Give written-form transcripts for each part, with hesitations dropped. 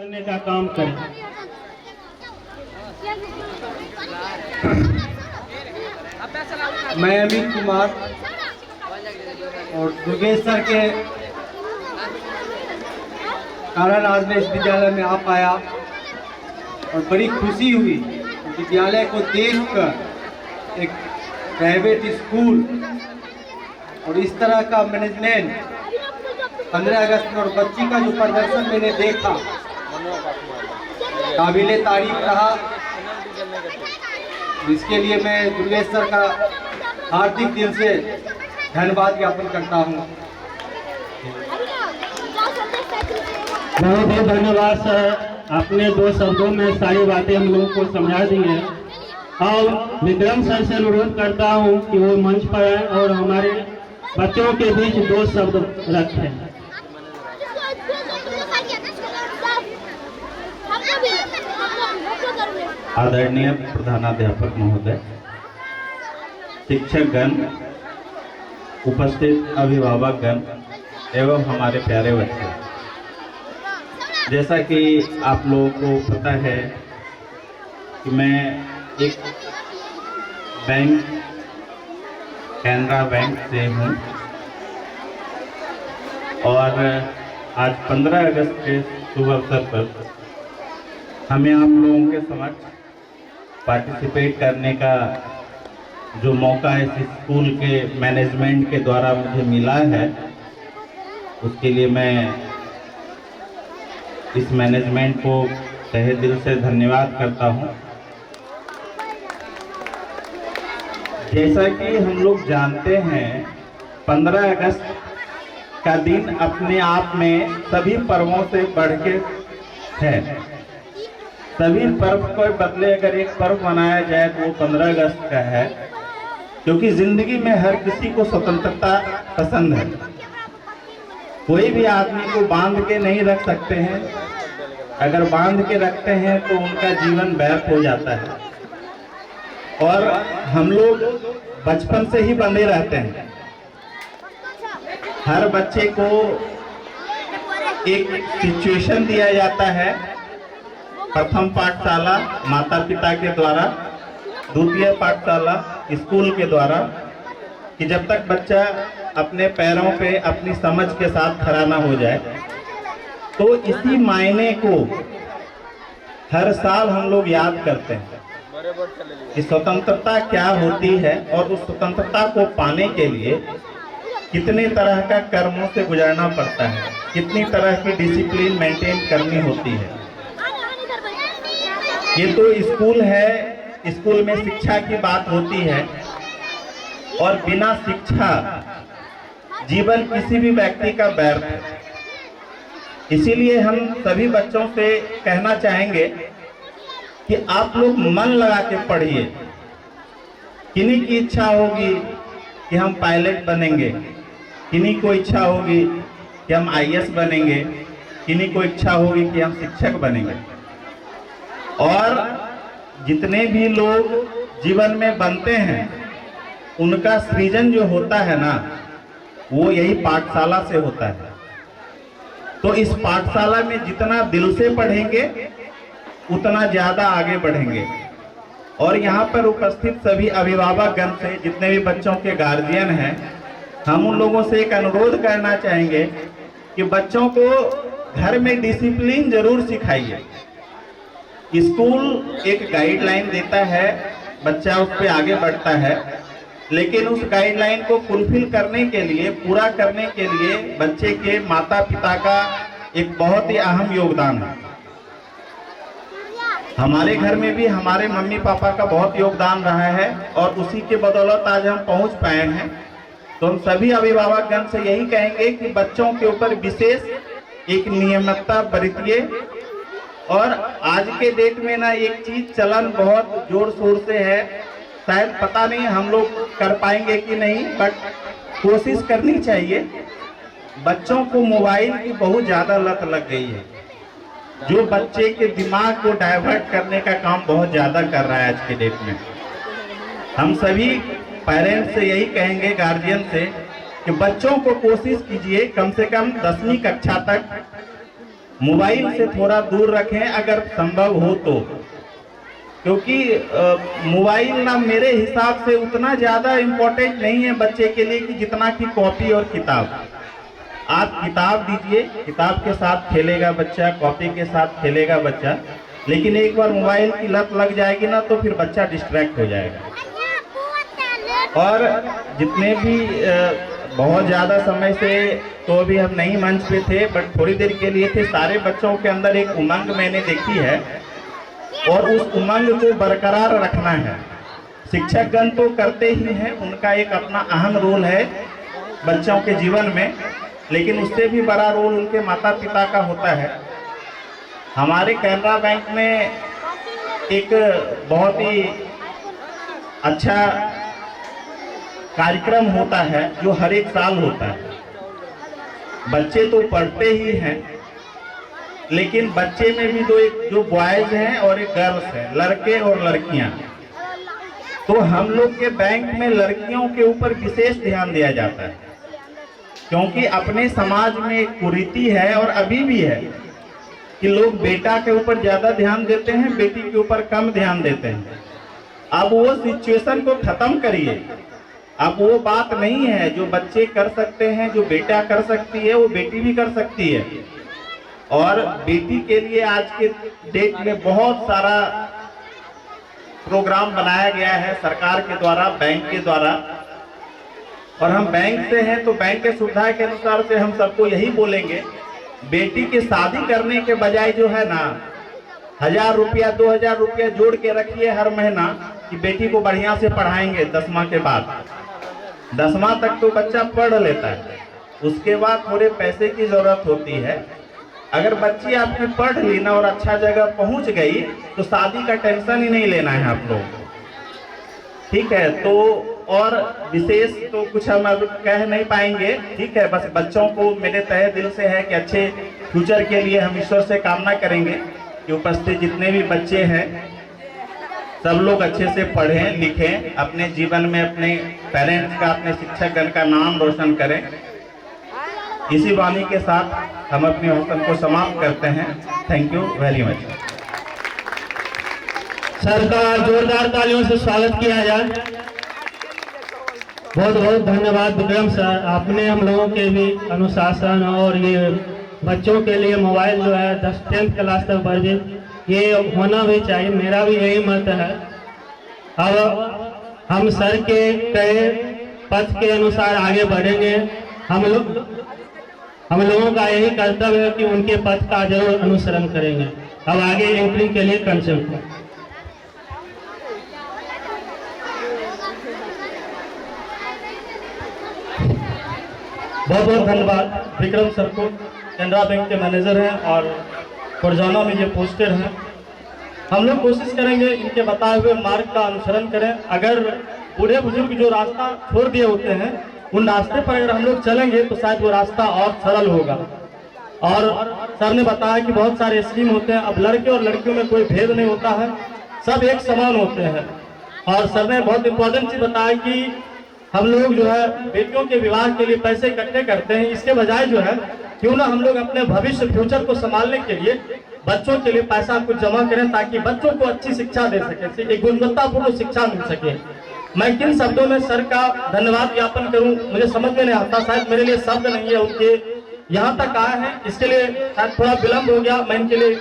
करने का काम करें। मैं अमित कुमार और दुर्गेश सर के कारण आज मैं इस विद्यालय में आ पाया और बड़ी खुशी हुई। विद्यालय को देखकर एक प्राइवेट स्कूल और इस तरह का मैनेजमेंट 15 अगस्त में और बच्ची का जो प्रदर्शन मैंने देखा काबिले तारीफ रहा। इसके लिए मैं दुर्गेश सर का हार्दिक दिल से धन्यवाद ज्ञापन करता हूँ। बहुत बहुत धन्यवाद सर, आपने 2 शब्दों में सारी बातें हम लोगों को समझा दी हैं। और विक्रम सर से अनुरोध करता हूं कि वो मंच पर आए और हमारे बच्चों के बीच 2 शब्द रखें। आदरणीय प्रधानाध्यापक महोदय, शिक्षकगण, उपस्थित अभिभावकगण एवं हमारे प्यारे बच्चे, जैसा कि आप लोगों को पता है कि मैं एक बैंक कैनरा बैंक से हूँ और आज 15 अगस्त के शुभ अवसर पर हमें आप लोगों के समक्ष पार्टिसिपेट करने का जो मौका इस स्कूल के मैनेजमेंट के द्वारा मुझे मिला है, उसके लिए मैं इस मैनेजमेंट को तहे दिल से धन्यवाद करता हूं। जैसा कि हम लोग जानते हैं, 15 अगस्त का दिन अपने आप में सभी पर्वों से बढ़ के है। सभी पर्व को बदले अगर एक पर्व मनाया जाए तो वो 15 अगस्त का है, क्योंकि जिंदगी में हर किसी को स्वतंत्रता पसंद है। कोई भी आदमी को बांध के नहीं रख सकते हैं, अगर बांध के रखते हैं तो उनका जीवन व्यर्थ हो जाता है। और हम लोग बचपन से ही बंधे रहते हैं। हर बच्चे को एक सिचुएशन दिया जाता है, प्रथम पाठशाला माता पिता के द्वारा, द्वितीय पाठशाला स्कूल के द्वारा, कि जब तक बच्चा अपने पैरों पे अपनी समझ के साथ खड़ा ना हो जाए। तो इसी मायने को हर साल हम लोग याद करते हैं कि स्वतंत्रता क्या होती है और उस स्वतंत्रता को पाने के लिए कितने तरह का कर्मों से गुजरना पड़ता है, कितनी तरह की डिसिप्लिन मेंटेन करनी होती है। ये तो स्कूल है, स्कूल में शिक्षा की बात होती है और बिना शिक्षा जीवन किसी भी व्यक्ति का व्यर्थ है। इसीलिए हम सभी बच्चों से कहना चाहेंगे कि आप लोग मन लगा के पढ़िए। किन्हीं की इच्छा होगी कि हम पायलट बनेंगे, किन्हीं को इच्छा होगी कि हम आईएएस बनेंगे, किन्हीं को इच्छा होगी कि हम शिक्षक बनेंगे। और जितने भी लोग जीवन में बनते हैं उनका सृजन जो होता है ना, वो यही पाठशाला से होता है। तो इस पाठशाला में जितना दिल से पढ़ेंगे उतना ज्यादा आगे बढ़ेंगे। और यहाँ पर उपस्थित सभी अभिभावकगण से, जितने भी बच्चों के गार्जियन हैं, हम उन लोगों से एक अनुरोध करना चाहेंगे कि बच्चों को घर में डिसिप्लिन जरूर सिखाइए। स्कूल एक गाइडलाइन देता है, बच्चा उस पर आगे बढ़ता है, लेकिन उस गाइडलाइन को फुलफिल करने के लिए, पूरा करने के लिए बच्चे के माता पिता का एक बहुत ही अहम योगदान है। हमारे घर में भी हमारे मम्मी पापा का बहुत योगदान रहा है और उसी के बदौलत आज हम पहुंच पाए हैं। तो हम सभी अभिभावकगण से यही कहेंगे कि बच्चों के ऊपर विशेष एक नियमितता बरतिए। और आज के डेट में ना एक चीज चलन बहुत जोर शोर से है, शायद पता नहीं हम लोग कर पाएंगे कि नहीं, बट कोशिश करनी चाहिए। बच्चों को मोबाइल की बहुत ज़्यादा लत लग गई है, जो बच्चे के दिमाग को डाइवर्ट करने का काम बहुत ज़्यादा कर रहा है आज के डेट में। हम सभी पेरेंट्स से यही कहेंगे, गार्जियन से, कि बच्चों को कोशिश कीजिए कम से कम 10वीं कक्षा तक मोबाइल से थोड़ा दूर रखें अगर संभव हो तो, क्योंकि मोबाइल ना मेरे हिसाब से उतना ज़्यादा इम्पोर्टेंट नहीं है बच्चे के लिए कि जितना कि कॉपी और किताब। आप किताब दीजिए, किताब के साथ खेलेगा बच्चा, कॉपी के साथ खेलेगा बच्चा, लेकिन एक बार मोबाइल की लत लग जाएगी ना तो फिर बच्चा डिस्ट्रैक्ट हो जाएगा। और जितने भी बहुत ज़्यादा समय से तो अभी हम नहीं मंच पे थे, बट थोड़ी देर के लिए थे, सारे बच्चों के अंदर एक उमंग मैंने देखी है और उस उमंग को बरकरार रखना है। शिक्षकगण तो करते ही हैं, उनका एक अपना अहम रोल है बच्चों के जीवन में, लेकिन उससे भी बड़ा रोल उनके माता पिता का होता है। हमारे कैनरा बैंक में एक बहुत ही अच्छा कार्यक्रम होता है जो हर एक साल होता है। बच्चे तो पढ़ते ही हैं, लेकिन बच्चे में भी जो बॉयज हैं और एक गर्ल्स हैं, लड़के और लड़कियां। तो हम लोग के बैंक में लड़कियों के ऊपर विशेष ध्यान दिया जाता है, क्योंकि अपने समाज में एक कुरीति है और अभी भी है कि लोग बेटा के ऊपर ज़्यादा ध्यान देते हैं, बेटी के ऊपर कम ध्यान देते हैं। अब वो सिचुएशन को ख़त्म करिए। अब वो बात नहीं है, जो बच्चे कर सकते हैं, जो बेटा कर सकती है वो बेटी भी कर सकती है। और बेटी के लिए आज के डेट में बहुत सारा प्रोग्राम बनाया गया है सरकार के द्वारा, बैंक के द्वारा। और हम बैंक से हैं तो बैंक के सुविधा के अनुसार से हम सबको यही बोलेंगे, बेटी की शादी करने के बजाय जो है ना 1000 रुपया 2000 रुपया जोड़ के रखिए हर महीना कि बेटी को बढ़िया से पढ़ाएंगे 10वां के बाद। 10वां तक तो बच्चा पढ़ लेता है, उसके बाद थोड़े पैसे की जरूरत होती है। अगर बच्ची आपकी पढ़ ली ना और अच्छा जगह पहुंच गई तो शादी का टेंशन ही नहीं लेना है आप लोग, ठीक है। तो और विशेष तो कुछ हम अब कह नहीं पाएंगे, ठीक है। बस बच्चों को मेरे तहे दिल से है कि अच्छे फ्यूचर के लिए हम ईश्वर से कामना करेंगे कि उपस्थित जितने भी बच्चे हैं सब लोग अच्छे से पढ़ें लिखें, अपने जीवन में अपने पेरेंट्स का, अपने शिक्षकगण का नाम रोशन करें। इसी वाणी के साथ हम अपने भाषण को समाप्त करते हैं। Thank you very much. Sir का जोरदार तालियों से स्वागत किया जाए। बहुत बहुत धन्यवाद विक्रम सर, आपने हम लोगों के भी अनुशासन और ये बच्चों के लिए मोबाइल जो है 10th क्लास तक वर्जित ये होना भी चाहिए, मेरा भी यही मत है। अब हम सर के कहे पथ के अनुसार आगे बढ़ेंगे। हम लोगों का यही कर्तव्य है कि उनके पथ का जरूर अनुसरण करेंगे। अब आगे एंट्री के लिए कंसेप्ट बहुत बहुत धन्यवाद विक्रम सर को, कैनरा बैंक के मैनेजर हैं और फरजाना में ये पोस्टर हैं। हम लोग कोशिश करेंगे इनके बताए हुए मार्ग का अनुसरण करें। अगर बूढ़े बुजुर्ग जो रास्ता छोड़ दिए होते हैं उन रास्ते पर अगर हम लोग चलेंगे तो शायद वो रास्ता और सरल होगा। और सर ने बताया कि बहुत सारे स्कीम होते हैं, अब लड़के और लड़कियों में कोई भेद नहीं होता है, सब एक समान होते हैं। और सर ने बहुत इंपॉर्टेंट चीज़ बताया कि हम लोग जो है बेटियों के विवाह के लिए पैसे इकट्ठे करते हैं, इसके बजाय जो है क्यों ना हम लोग अपने भविष्य फ्यूचर को संभालने के लिए बच्चों के लिए पैसा कुछ जमा करें ताकि बच्चों को अच्छी शिक्षा दे सके, एक गुणवत्तापूर्ण शिक्षा मिल सके। मैं किन शब्दों में सर का धन्यवाद ज्ञापन करूं मुझे समझ में नहीं आता, शायद मेरे लिए शब्द नहीं है। उनके यहाँ तक आए हैं इसके लिए शायद थोड़ा विलम्ब हो गया, मैं इनके लिए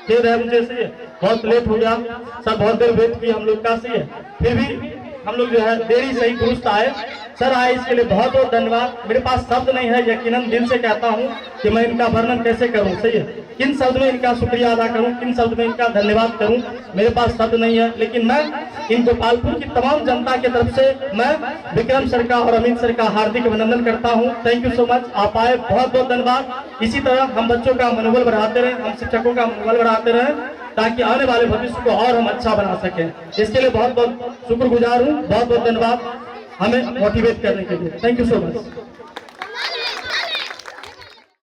खेद है मुझे से, बहुत लेट हो गया सर, बहुत देर वेट की हम लोग का से, फिर भी हम लोग जो है देरी सही दुरुस्त आए। सर आए इसके लिए बहुत बहुत धन्यवाद। मेरे पास शब्द नहीं है, यकीनन दिल से कहता हूँ कि मैं इनका वर्णन कैसे करूँ, सही है, किन शब्द में इनका शुक्रिया अदा करूँ, किन शब्द में इनका धन्यवाद करूँ, मेरे पास शब्द नहीं है। लेकिन मैं इन गोपालपुर की तमाम जनता की तरफ से मैं विक्रम सर का और अमित सर का हार्दिक अभिनंदन करता हूँ। थैंक यू सो मच, आप आए, बहुत बहुत धन्यवाद। इसी तरह हम बच्चों का मनोबल बढ़ाते रहें, हम शिक्षकों का मनोबल बढ़ाते रहें ताकि आने वाले भविष्य को और हम अच्छा बना सकें। इसके लिए बहुत बहुत शुक्रगुजार हूँ, बहुत बहुत धन्यवाद हमें मोटिवेट करने के लिए। Thank you so much.